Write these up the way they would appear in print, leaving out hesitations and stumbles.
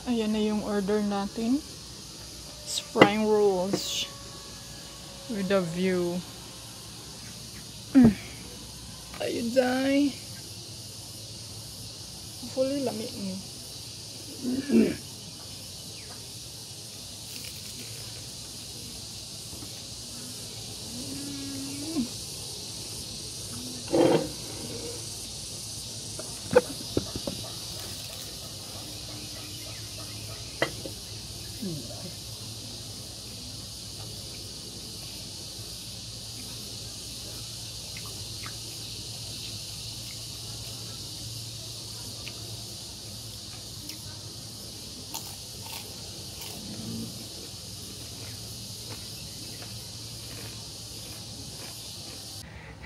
Ayan na yung order natin. Spring rolls with a view. Ayun day. Hopefully lami ni.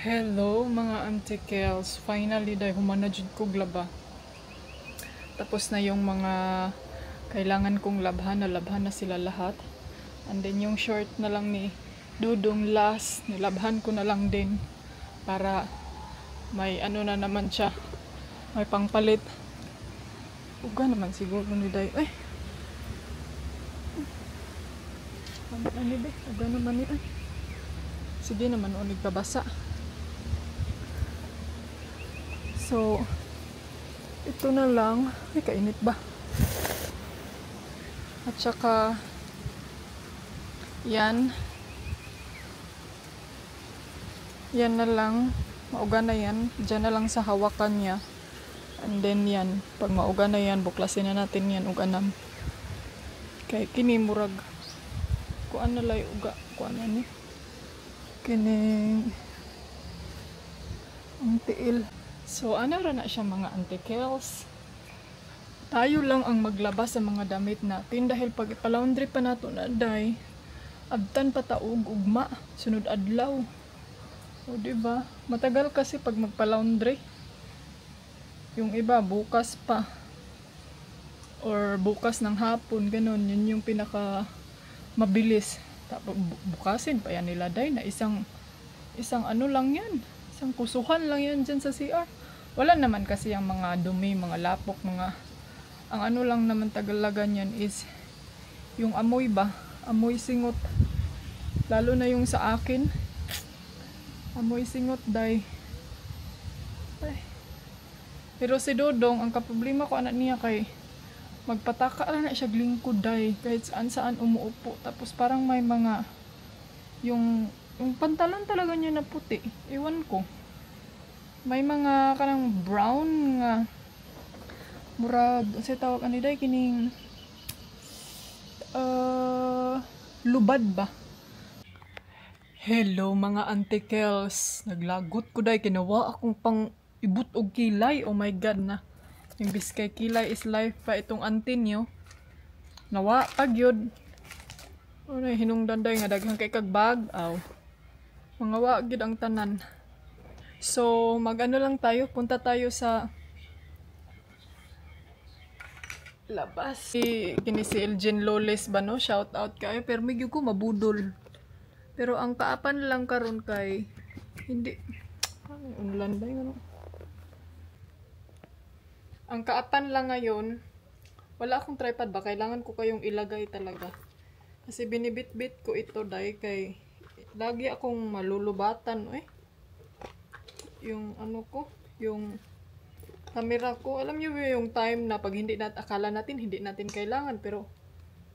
Hello mga antikels. Finally dahil humana jud ko glaba. Tapos na yung mga kailangan kong labhan na sila lahat. And then yung short na lang ni Dudong last, nilabhan ko na lang din para may ano na naman siya. May pangpalit. Uga naman siguro ni Day. Ay. Ano ni be? Uga naman ni ay. Sige naman unig kabasa. So, ito na lang. Ay, kainit ba? At saka, yan. Yan na lang. Mauga na yan. Diyan na lang sa hawakan niya. And then yan. Pag mauga na yan, buklasin na natin yan. Uganam. Kaya kinimurag. Kuan na lay uga. Kuan na ni. Kining. Ang tiil. So, ano ra na siya mga antikels. Tayo lang ang maglabas sa mga damit natin dahil pag ipalaundry pa nato na day, abtan pa taog ugma, sunod adlaw. O diba? Matagal kasi pag magpalaundry. Yung iba bukas pa. Or bukas ng hapon, ganun. Yun yung pinaka mabilis. Tapos bukasin pa yan nila day na isang ano lang yan. Isang kusuhan lang yan dyan sa CR. Wala naman kasi yung mga dumi, mga lapok, mga... Ang ano lang naman tagalagan yan is yung amoy ba? Amoy singot. Lalo na yung sa akin. Amoy singot, day. Ay. Pero si Dodong, ang kaproblema ko anak niya kay magpataka lang na siya lingkod, day. Kahit saan umuupo. Tapos parang may mga... Yung pantalon talaga niya na puti. Iwan ko. May mga kanang brown nga murag sa tawag ano day kining lubad ba. Hello mga antikels. Naglagot ko day kinawa akong pang ibut og kilay. Oh my god na. Imbis kay kilay is life pa itong auntie nyo. Nawa pag yun. Ano hinungdan day nga daghang kay kag bag. Aw. Mga wagid ang tanan. So, mag-ano lang tayo. Punta tayo sa labas. Kini si Elgin Loles ba no? Shout out kayo. Pero medyo ko mabudol. Pero ang kaapan lang karon kay hindi. Ulan ba yun? Ang kaapan lang ngayon, wala akong tripod ba? Kailangan ko kayong ilagay talaga. Kasi binibit-bit ko ito dahil kay lagi akong malulubatan. Yung ano ko, yung camera ko. Alam niyo yung time na pag hindi natin, akala natin hindi natin kailangan. Pero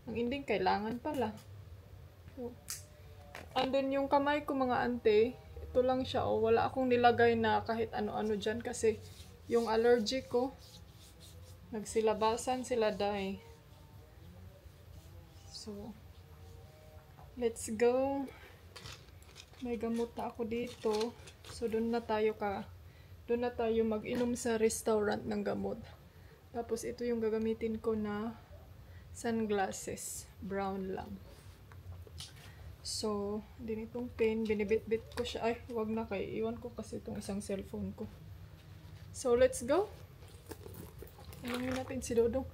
ang ending kailangan pala. So, andun yung kamay ko mga ante. Ito lang siya. Wala akong nilagay na kahit ano-ano dyan. Kasi yung allergy ko, nagsilabasan sila dahil. So, let's go. May gamot na ako dito. So, doon na tayo mag-inom sa restaurant ng gamot. Tapos, ito yung gagamitin ko na sunglasses. Brown lang. So, din itong pen. Binibit-bit ko siya. Ay, wag na kay. Iwan ko kasi itong isang cellphone ko. So, let's go. Iwanin natin si Dodong.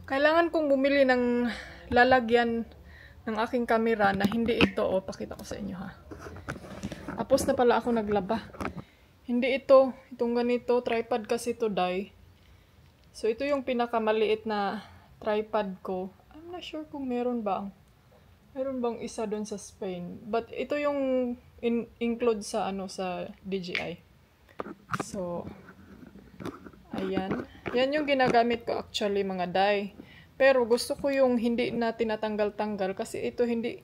Kailangan kong bumili ng lalagyan ng aking camera na hindi ito. O, pakita ko sa inyo ha. Tapos na pala ako naglaba. Hindi ito. Itong ganito. Tripod kasi ito, day. So, ito yung pinakamaliit na tripod ko. I'm not sure kung meron bang isa doon sa Spain. But ito yung include sa sa DJI. So, ayan. Yan yung ginagamit ko actually mga day. Pero gusto ko yung hindi na tinatanggal-tanggal kasi ito hindi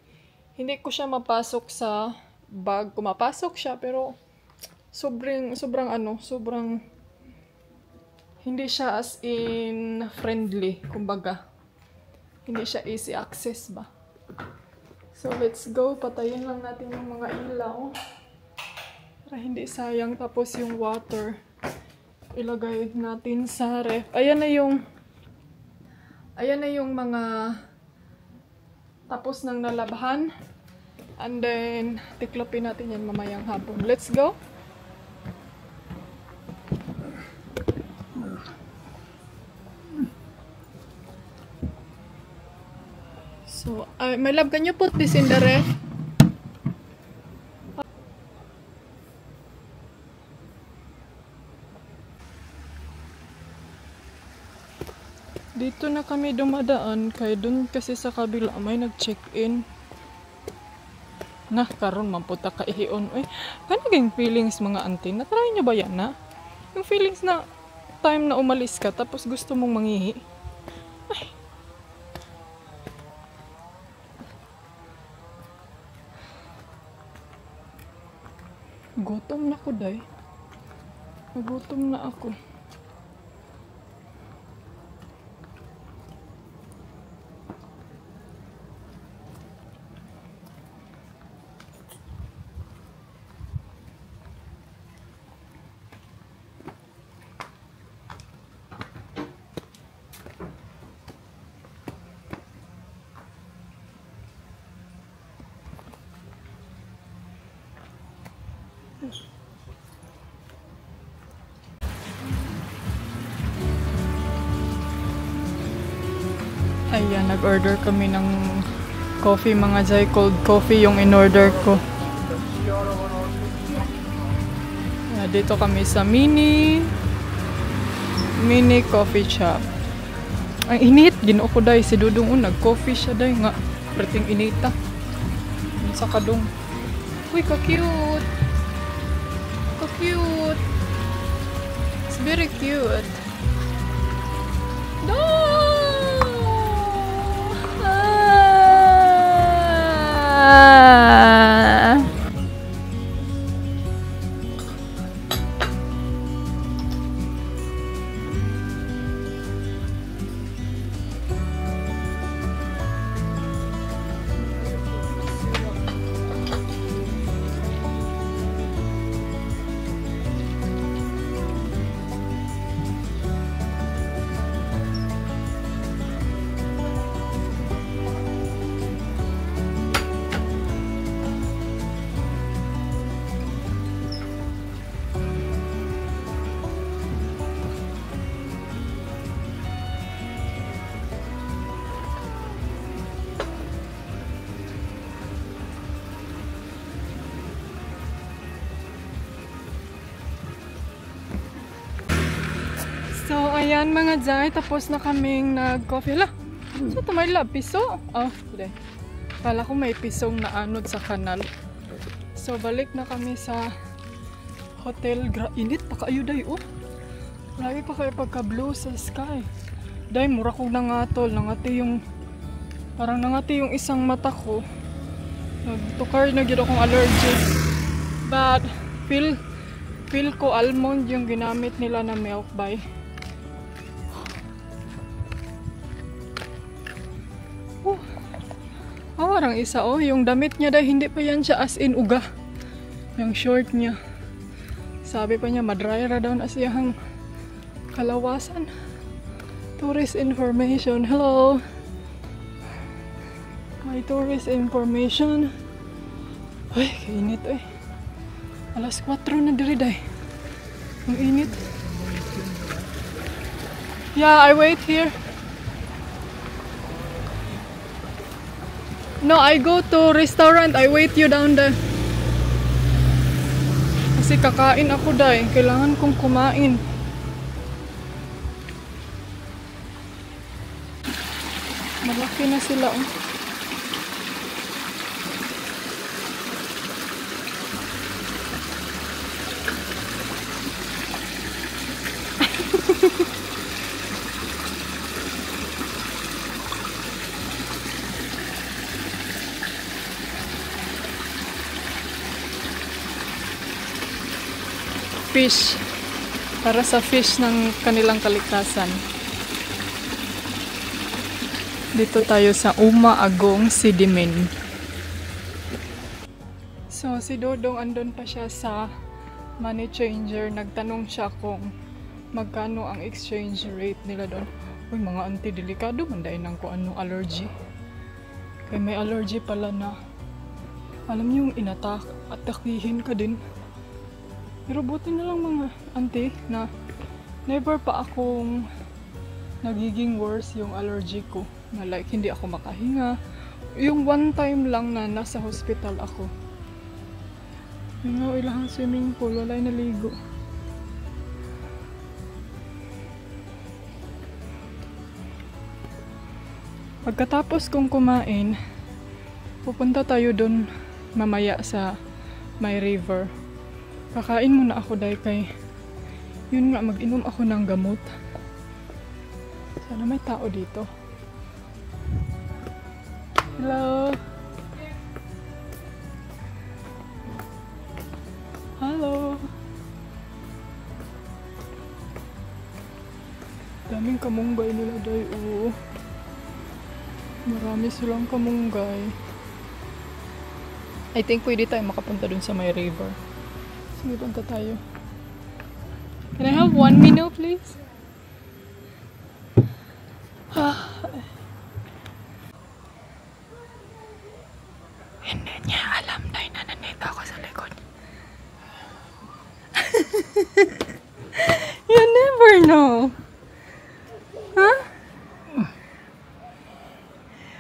ko siya mapasok sa bag. Kumapasok siya pero sobrang hindi siya as in friendly, kumbaga. Hindi siya easy access ba. So, let's go. Patayin lang natin yung mga ilaw. Para hindi sayang. Tapos yung water, ilagay natin sa ref. Ayan na yung mga tapos nang nalabahan. And then, tiklopin natin yan mamayang hapon. Let's go. So, my love, can you put this in the ref? Dito na kami dumadaan kay dun kasi sa kabila may nag-check-in. Nah, karon mamputa ka ihion. Uy, kanaging feelings mga auntie. Na-try nyo ba yan na? Yung feelings na time na umalis ka tapos gusto mong mangihi. Ay. Gutom na ko, day. Nagutom na ako. Ayan, nag-order kami ng coffee mga jay. Cold coffee yung in-order ko. Dito kami sa mini coffee shop. Ang init, ginoo ko day. Si Dudong nag-coffee siya day nga. Prating inita. Sa kadong. Uy, ka-cute. Ka-cute. It's very cute. No! So, ayan mga jay, tapos na kaming nag-coffee. Hala, so ito may lab, piso? Oh, hindi. Kala ko may pisong naanod sa kanal. So, balik na kami sa hotel. Init pa kayo, day, oh. Lagi pa kayo pagka-blue sa sky. Day, mura kong nangatol. Parang nangati yung isang mata ko. Nagtukar na gito akong allergic. But, feel ko almond yung ginamit nila na milk by. Parang isa yung damit niya dahil hindi pa yan siya as in uga. Yung short niya. Sabi pa niya madry ra daw na siyang kalawasan. Tourist information. Hello. May tourist information. Ay, kainit eh. Alas 4 na diri day. Ang init. Yeah, I wait here. No, I go to restaurant. I wait you down there. Kasi kakain ako day. Kailangan kong kumain. Malaki na sila, oh. Fish. Para sa fish ng kanilang kaligtasan. Dito tayo sa Umaagong Sidimen. So, si Dodong andun pa siya sa money changer. Nagtanong siya kung magkano ang exchange rate nila doon. Uy, mga auntie, delikado man dahil ng kung anong allergy. Kaya may allergy pala na alam niyo yung atakihin ka din. Pero buti na lang mga auntie na never pa akong nagiging worse yung allergy ko. Na like hindi ako makahinga. Yung one time lang na nasa hospital ako. Yung nga ilahang swimming pool, wala'y naligo. Pagkatapos kong kumain, pupunta tayo doon mamaya sa may river. Kakain muna ako dahil kay yun nga, mag-inom ako ng gamot. Sana may tao dito. Hello! Hello! Daming kamunggay nila dahil, oo. Marami silang kamunggay. I think pwede tayo makapunta dun sa may river. Sige, punta tayo. Can I have 1 menu, please? Hindi niya alam na nandito ako sa likod. You never know. Huh?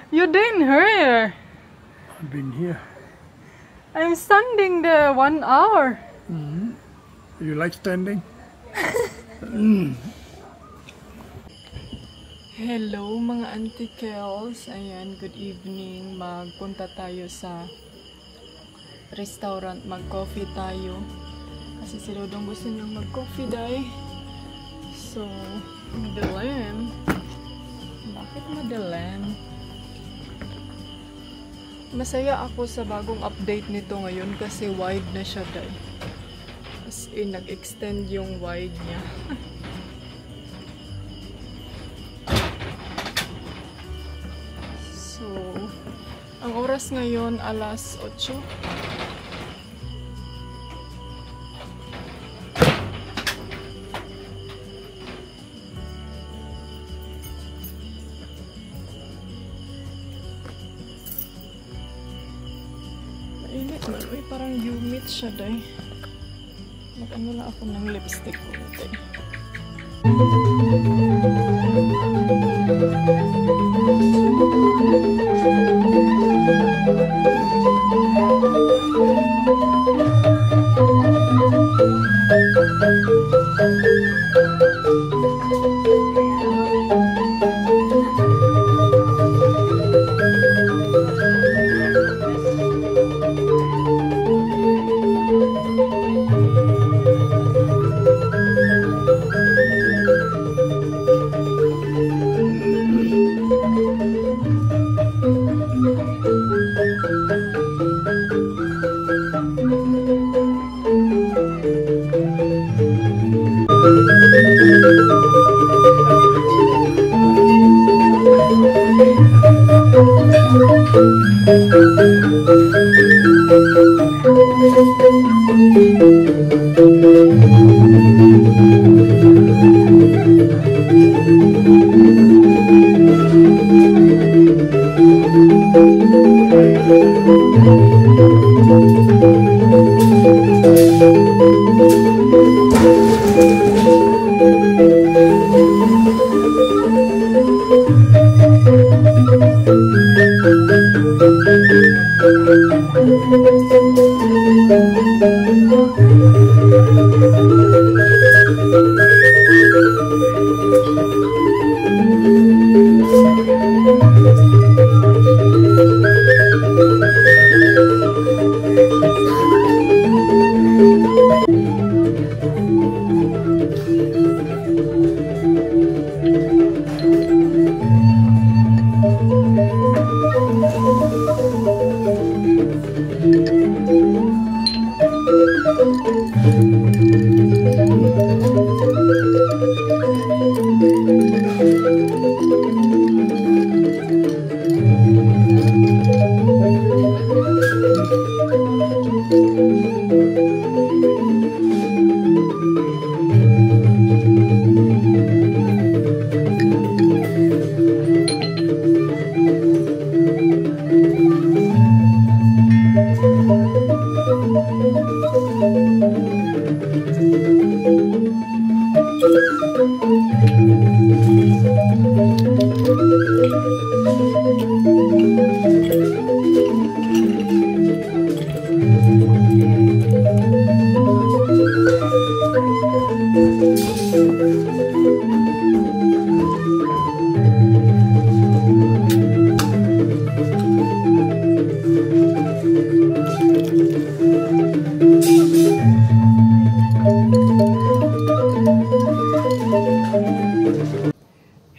You didn't hurry. I've been here. I'm standing there 1 hour. You like standing? Hello mga Auntie Kels. Ayan, good evening. Magpunta tayo sa restaurant. Mag-coffee tayo. Kasi si Dodong gusto niyang mag-coffee day. So, Madeleine. Bakit Madeleine? Masaya ako sa bagong update nito ngayon kasi wide na siya day. As in, nag-extend yung wide niya. So, ang oras ngayon alas 8. Mainit man. Uy, parang humid siya day. Mag-ano lang ako ng lipstick ko day.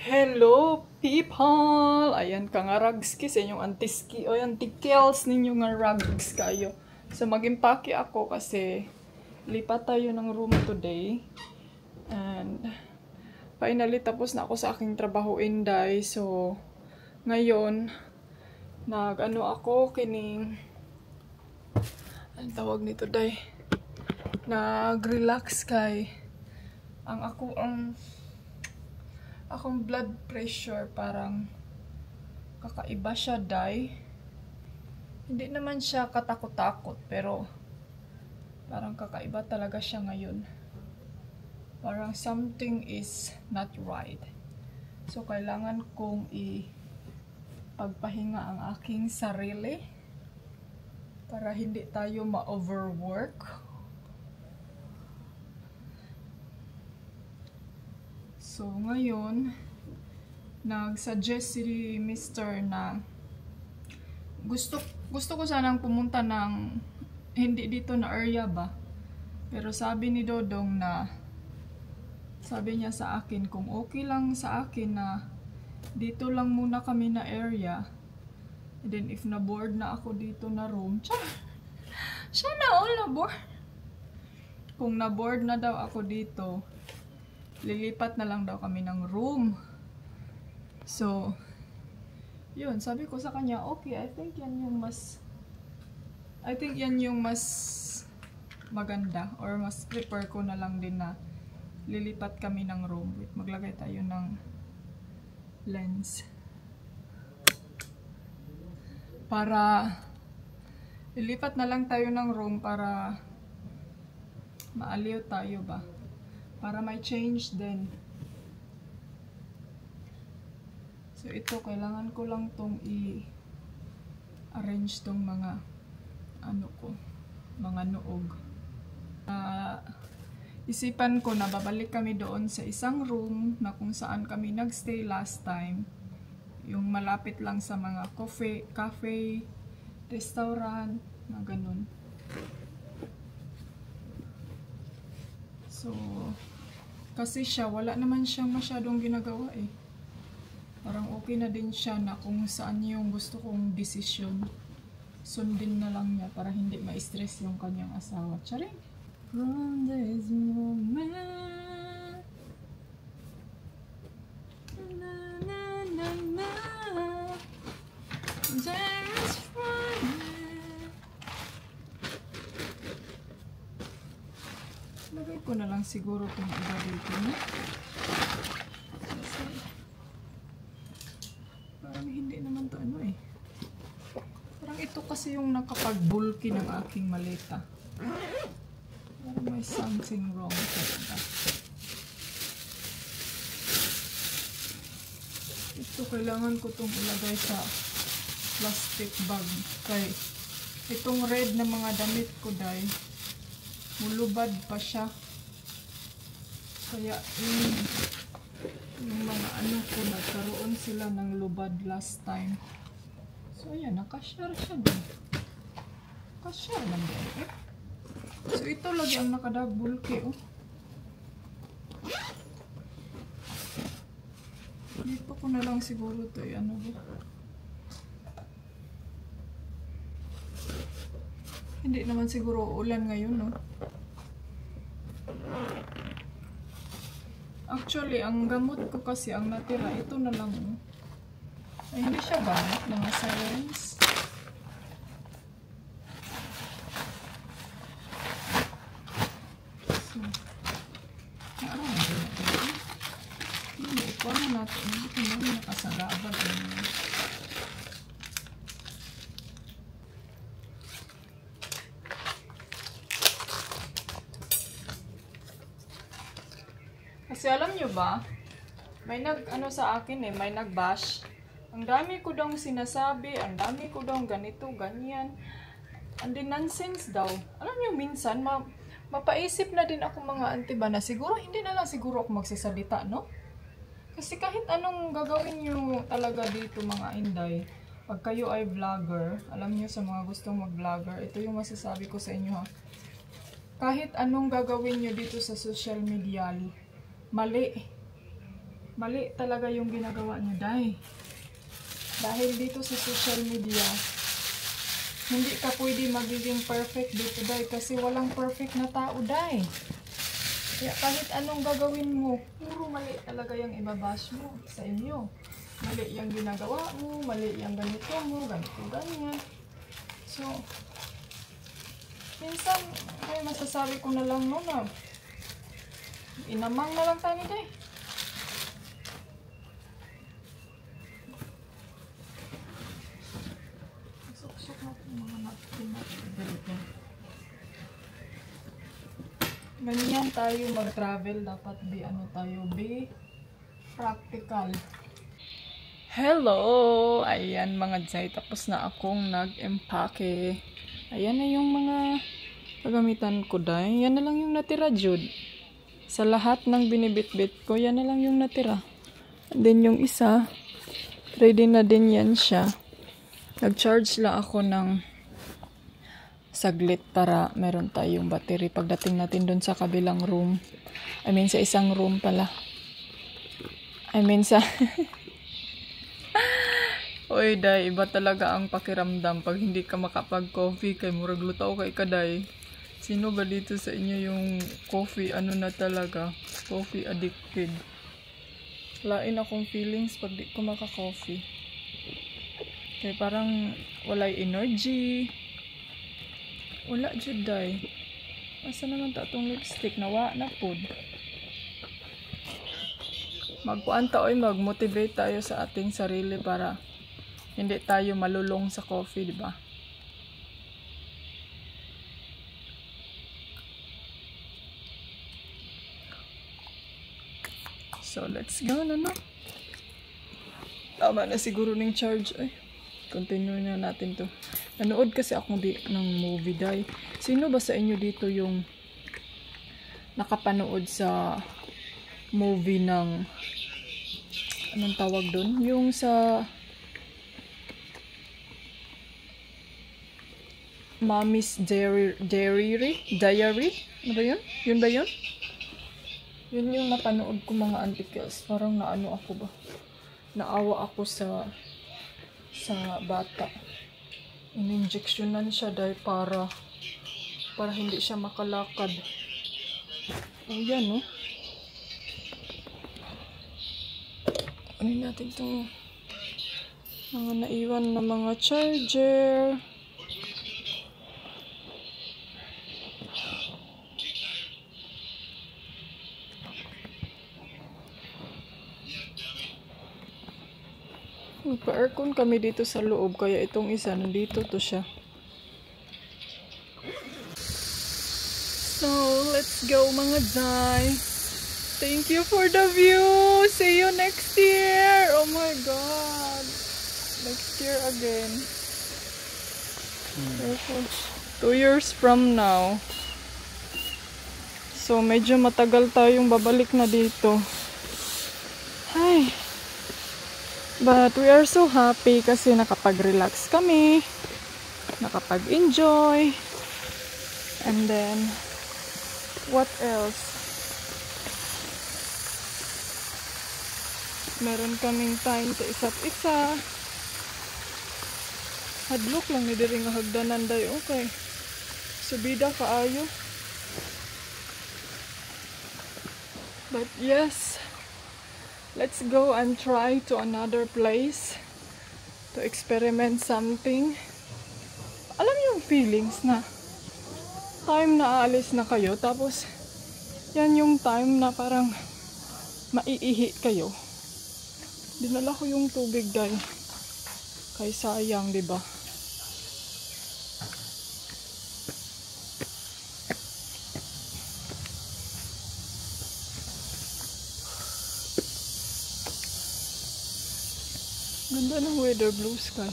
Hello people! Ayan ka nga ragski sa inyong antiski o antikels ninyo nga rags kayo. So mag-impake ako kasi lipat tayo ng room today. And finally tapos na ako sa aking trabaho inday. So ngayon nag-ano ako kining anong tawag nito day? Nag-relax kay akong blood pressure parang kakaiba siya day. Hindi naman siya katakot-takot pero parang kakaiba talaga siya ngayon. Parang something is not right. So kailangan kong pagpahinga ang aking sarili para hindi tayo ma-overwork. So, ngayon, nag-suggest si Mr. na gusto ko sanang pumunta ng hindi dito na area ba. Pero sabi ni Dodong na sabi niya sa akin kung okay lang sa akin na dito lang muna kami na area. And then if na-board na ako dito na room, siya na all na-board. Kung na-board na daw ako dito, lilipat na lang daw kami ng room. So, yun, sabi ko sa kanya, okay, I think yan yung mas maganda or mas prefer ko na lang din na lilipat kami ng room. Wait, maglagay tayo ng lens. Para lilipat na lang tayo ng room para maaliw tayo ba? Para may change din. So ito, kailangan ko lang tong i-arrange tong mga mga noog. Isipan ko na babalik kami doon sa isang room na kung saan kami nagstay last time. Yung malapit lang sa mga cafe, restaurant, na ganun. So, kasi siya, wala naman siyang masyadong ginagawa eh. Parang okay na din siya na kung saan yung gusto kong desisyon. Sundin na lang niya para hindi ma-stress yung kanyang asawa. Charing! From this moment, na na na na, there's lagay ko na lang siguro itong iba dito, no? Parang hindi naman to ano eh. Parang ito kasi yung nakapag-bulky ng aking maleta. Parang may something wrong talaga. Ito kailangan ko itong ilagay sa plastic bag. Kaya itong red na mga damit ko dahil mulubad pa siya. Kaya Yung mga ano ko, nagkaroon sila ng lubad last time. So ayan, nakashare siya din. Nakashare lang din eh. So ito lagi ang nakadabulke oh. Dito ko na lang siguro to ano ba. Hindi naman siguro ulan ngayon no. Actually, ang gamot ko kasi ang natira, ito na lang. Ay, hindi siya gamot, mga sirens. So, naaraw na din natin. Hindi, paano natin? Hindi ko naman nakasagabal. Kasi alam nyo ba, may nag-ano sa akin eh, may nag-bash. Ang dami ko daw sinasabi, ang dami ko daw ganito, ganyan. And then nonsense daw. Alam nyo, minsan, mapaisip na din ako mga auntie ba na siguro, hindi na lang siguro ako magsasalita, no? Kasi kahit anong gagawin nyo talaga dito mga inday, pag kayo ay vlogger, alam nyo sa mga gustong mag-vlogger, ito yung masasabi ko sa inyo ha. Kahit anong gagawin nyo dito sa social media, mali. Mali talaga yung ginagawa niyo, day. Dahil dito sa social media, hindi ka pwede magiging perfect dito, day. Kasi walang perfect na tao, day. Kaya kahit anong gagawin mo, puro mali talaga yung ibabash mo sa inyo. Mali yung ginagawa mo, mali yung ganito mo, ganito, ganyan. So, minsan, ay masasabi ko na lang no na, inamang na lang tayo day. Sok-sok natin mga napkin natin. Ganyan tayo mag-travel. Dapat be practical. Hello! Ayan mga Zay. Tapos na akong nag-empake. Ayan na yung mga kagamitan ko day. Yan na lang yung natira, Jude. Sa lahat ng binibit-bit ko, yan na lang yung natira. And then yung isa, ready na din yan siya. Nag-charge lang ako ng saglit para meron tayong battery pagdating natin doon sa kabilang room. I mean, sa isang room pala. I mean, sa... Oy, day, iba talaga ang pakiramdam pag hindi ka makapag-coffee kay murag lutaw kay kaday. Sino ba dito sa inyo yung coffee, ano na talaga, coffee addicted? Lain akong feelings pag di ko maka-coffee. Kaya parang walay energy. Wala jud day. Asa naman ta tong lipstick? Nawa na pod. Magkuan ta oy, mag-motivate tayo sa ating sarili para hindi tayo malulong sa coffee, di ba? So, let's go na, no? Tama na siguro ng charge. Ay, continue na natin to. Nanood kasi ako ng movie, day. Sino ba sa inyo dito yung nakapanood sa movie ng anong tawag doon? Yung sa Mommy's Diary? Ano ba yun? Yun ba yun? Yun yung napanood ko mga antikels. Parang naano ako ba? Naawa ako sa bata. In-injectionan siya dahil para hindi siya makalakad. Oh, yan, no? Ano natin itong mga naiwan na mga charger. Magpa-aircon kami dito sa loob, kaya itong isa, nandito to siya. So, let's go mga Zay. Thank you for the view. See you next year. Oh my God. Next year again. 2 years from now. So, medyo matagal tayong babalik na dito. Ay. But we are so happy kasi nakapag-relax kami, nakapag-enjoy, and then what else? Meron kaming time sa isa't isa. Hadlok lang ni diri nga hagdanan day, okay. Subida kaayo. But yes, let's go and try to another place to experiment something. Alam niyo yung feelings na time na aalis na kayo, tapos yan yung time na parang maiihi kayo. Dinala ko yung tubig dahil kay sayang, di ba? Ganda ng weather, blue sky.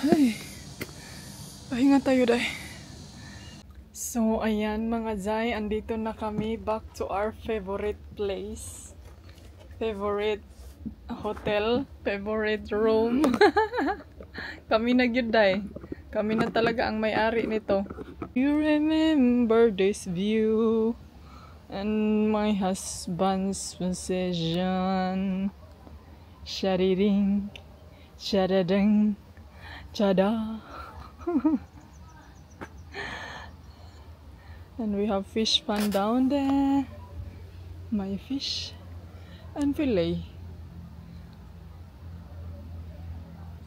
Ay, pahinga tayo dahil. So, ayan mga Zay, andito na kami back to our favorite place. Favorite hotel, favorite room. Kami na gyud day. Kami na talaga ang may-ari nito. You remember this view and my husband's possession. Shariring, sharading, chada. And we have fish pan down there. My fish and fillet.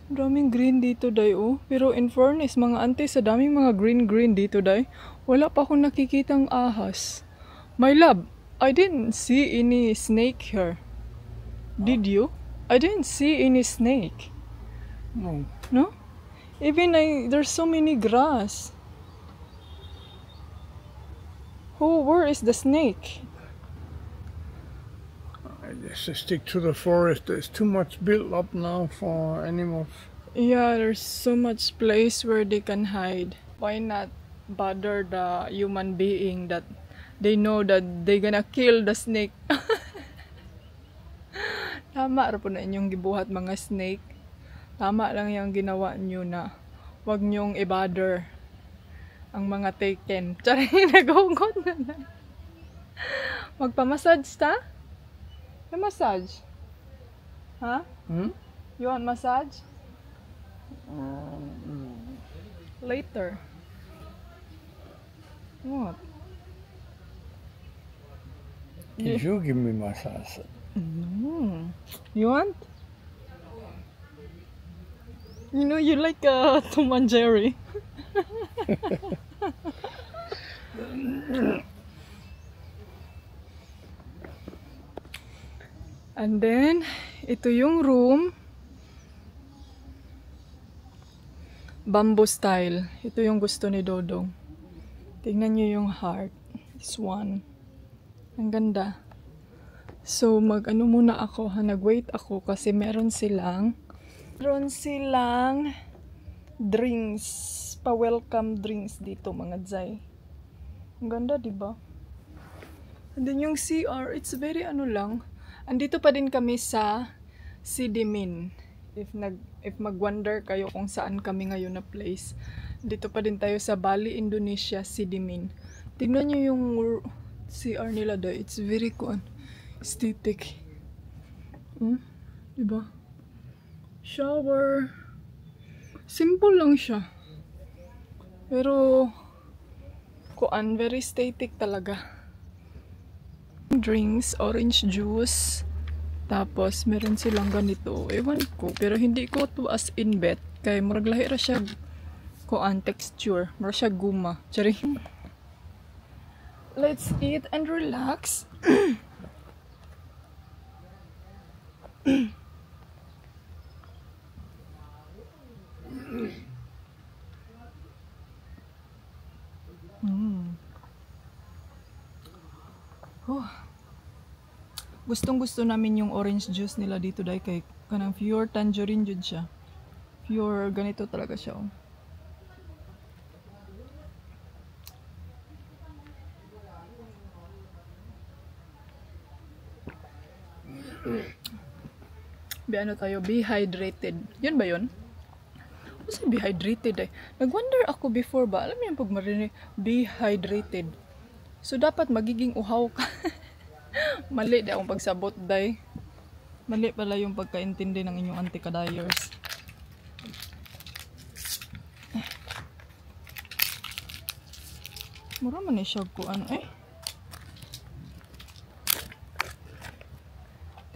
Daming green dito day, oh. Pero in fairness, mga ante, sa daming mga green dito day, wala pa akong nakikitang ahas. My love, I didn't see any snake here. Did you? I didn't see any snake. No. No? Even there's so many grass. Where is the snake? I guess I stick to the forest. There's too much built up now for animals. Yeah, there's so much place where they can hide. Why not bother the human being that they know that they gonna kill the snake? Tama ra po na inyong gibuhat mga snake. Tama lang yung ginawa nyo na wag nyong i-bother ang mga taken. Tsari, naghugot na lang. Magpa-massage ta? May massage? Ha? Hmm? You want massage? Later. What? You give me massage. No. You want? You know, you like Tom and Jerry. And then, ito yung room. Bamboo style. Ito yung gusto ni Dodong. Tingnan nyo yung heart. This one. Ang ganda. So, mag-ano muna ako ha. Nag-wait ako kasi meron silang drinks. Pa-welcome drinks dito mga Zay. Ang ganda, diba? And then yung CR, it's very ano lang. Andito pa din kami sa Sidimin. If mag-wonder kayo kung saan kami ngayon na place. Dito pa din tayo sa Bali, Indonesia, Sidimin. Tignan nyo yung CR nila doon. It's very aesthetic. Diba? Shower. Simple lang siya. Pero very aesthetic talaga. Drinks, orange juice. Tapos meron silang ganito. Ewan ko, pero hindi ko to as in bet. Kaya murag lahi ra siya texture. Murag siya guma. Charing. Let's eat and relax. Gustong gusto namin yung orange juice nila dito dahil kay kanang pure tangerine jud siya. Pure ganito talaga siya. Oh. Ano tayo? Be hydrated. Yun ba yun? Ano be hydrated eh? Nag-wonder ako before ba? Alam mo yung pag marinig, be hydrated. So, dapat magiging uhaw ka. Mali di akong pagsabot, day. Mali pala yung pagkaintindi ng inyong anti-kadayers. Mura man eh siya ko ano eh.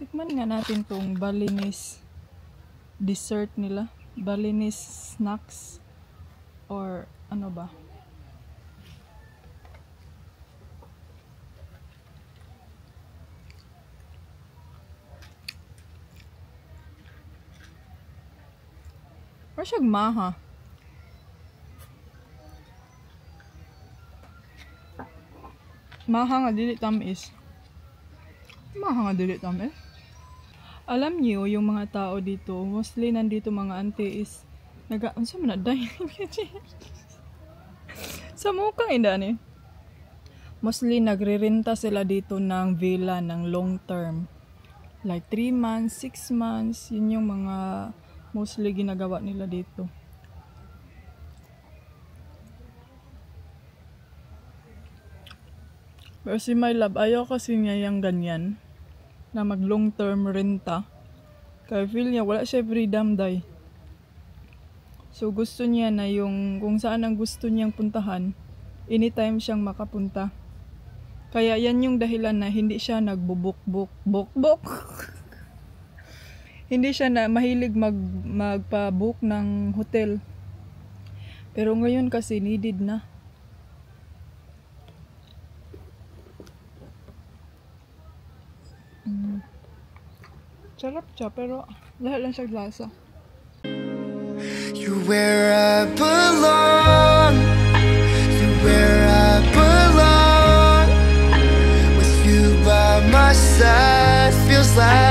Tikman nga natin tong Balinese dessert nila. Balinese snacks. Or ano ba? Or siyag maha. Maha nga dili tamis. Maha nga dili tamis. Alam niyo yung mga tao dito, mostly nandito mga auntie is unsa man na day. Sa mukha inda ni. Mostly nagre-renta sila dito ng villa ng long term. Like 3 months, 6 months, yun yung mga mostly ginagawa nila dito. Pero si my love, ayaw kasi niya yung ganyan na mag long term renta. Kaya feel niya wala siya freedom day. So gusto niya na yung kung saan ang gusto niyang puntahan, anytime siyang makapunta. Kaya yan yung dahilan na hindi siya nagbubuk-buk. Hindi siya na mahilig magpa-book ng hotel. Pero ngayon kasi needed na. Sarap siya, pero lahat lang siya lasa. You're where I belong. You're where I belong. With you by my side feels like